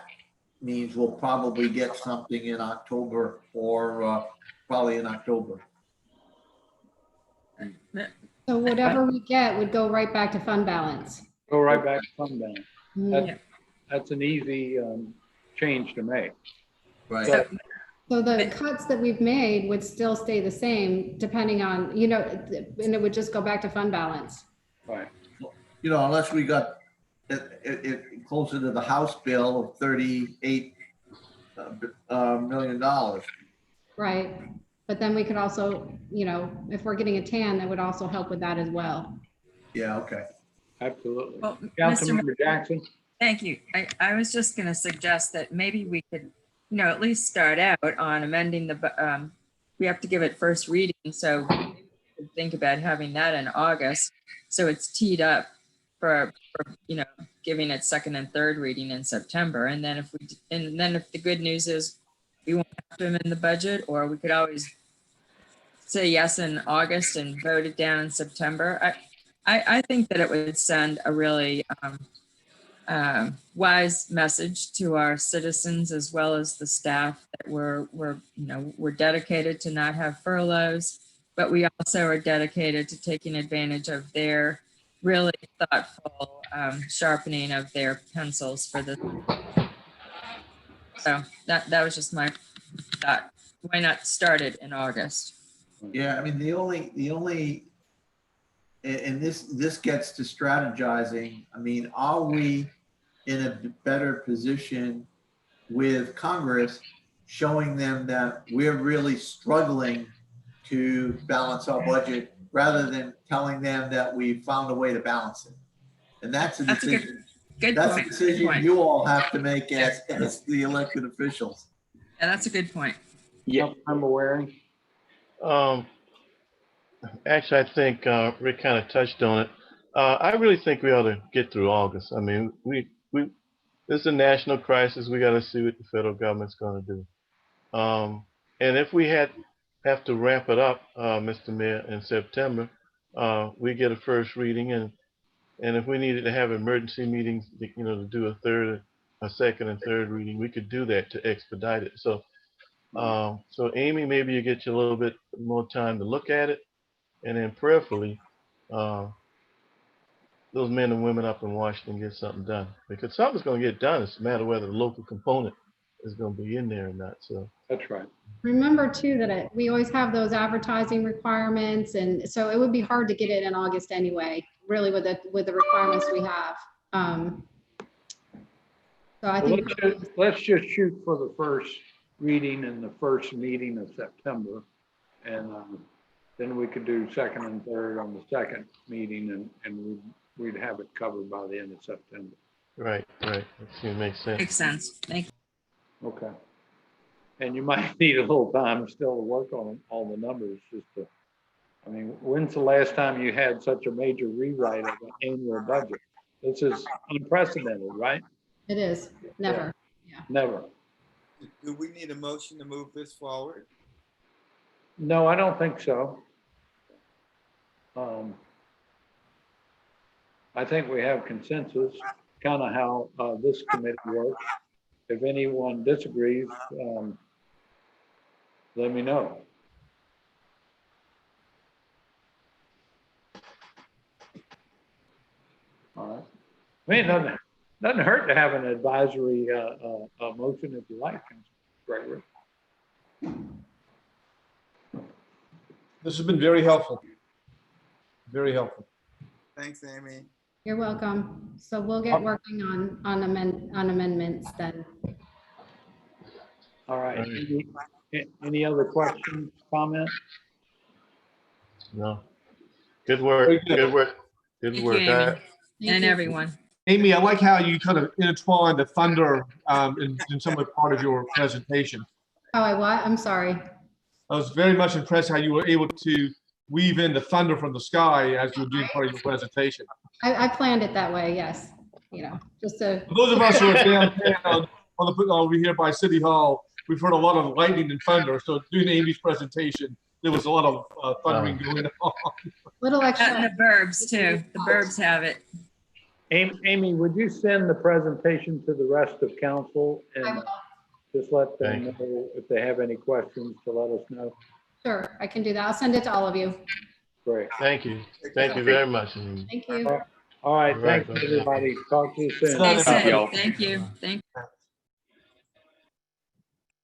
means we'll probably get something in October, or probably in October. So whatever we get would go right back to fund balance. Go right back to fund balance. Mhm. That's an easy change to make. Right. So the cuts that we've made would still stay the same, depending on, you know, and it would just go back to fund balance. Right. You know, unless we got it closer to the House bill of $38 million. Right. But then we could also, you know, if we're getting a tan, that would also help with that as well. Yeah, okay. Absolutely. Well, Councilmember Jackson? Thank you. I was just going to suggest that maybe we could, you know, at least start out on amending the, we have to give it first reading. So we could think about having that in August. So it's teed up for, you know, giving it second and third reading in September. And then if the good news is we won't have to amend the budget, or we could always say yes in August and vote it down in September. I think that it would send a really wise message to our citizens, as well as the staff, that we're dedicated to not have furloughs, but we also are dedicated to taking advantage of their really thoughtful sharpening of their pencils for the. So that was just my thought. Why not start it in August? Yeah, I mean, the only, and this gets to strategizing. I mean, are we in a better position with Congress showing them that we're really struggling to balance our budget rather than telling them that we found a way to balance it? And that's a That's a decision. Good That's a point. Good decision point. you all have to make as the elected officials. Yeah, that's a good point. Yeah, I'm aware. Actually, I think Rick kind of touched on it. I really think we ought to get through August. I mean, this is a national crisis. We got to see what the federal government's going to do. And if we have to ramp it up, Mr. Mayor, in September, we get a first reading, and if we needed to have emergency meetings, to do a second and third reading, we could do that to expedite it. So Amy, maybe you get you a little bit more time to look at it, and then prayerfully, those men and women up in Washington get something done, because something's going to get done. It's a matter of whether the local component is going to be in there or not. So That's right. Remember too, that we always have those advertising requirements, and so it would be hard to get it in August anyway, really with the requirements we have. So I Well, think. let's just shoot for the first reading and the first meeting of September. And then we could do second and third on the second meeting, and we'd have it covered by the end of September. right. That makes sense. Makes sense. Thank you. Okay. And you might need a little time still to work on all the numbers, I mean, when's the last time you had such a major rewrite of an annual budget? This is unprecedented, right? It is, never. Never. Do we need a motion to move this forward? No, I don't think so. I think we have consensus, kind of how this committee works. If anyone disagrees, let me know. All right. I mean, it doesn't hurt to have an advisory motion if you like, Gregory. This has been very helpful. Very helpful. Thanks, Amy. You're welcome. So we'll get working on amendments then. All right. Any other questions, comments? No. Good work. Very good. Good work. Good Thank work. you, Amy. Thank And you. everyone. Amy, I like how you kind of intertwined the thunder in some of the part of your presentation. Oh, I what? I'm sorry. I was very much impressed how you were able to weave in the thunder from the sky as you were doing part of your presentation. I planned it that way, yes. Just to. For those of us who are downtown over here by City Hall, we've heard a lot of lightning and thunder. So during Amy's presentation, there was a lot of thundering going on. Little And extra. the burbs too. The burbs have it. Amy, would you send the presentation to the rest of council I and will. just let them Thank know if they have any questions to let us know? Sure, I can do that. I'll send it to all of you. Great. Thank you. Thank you very much. Amy. Thank you. All right. All right, Thanks, everybody. Talk to you soon. Stay Thank you. safe. Thank you. Thank you.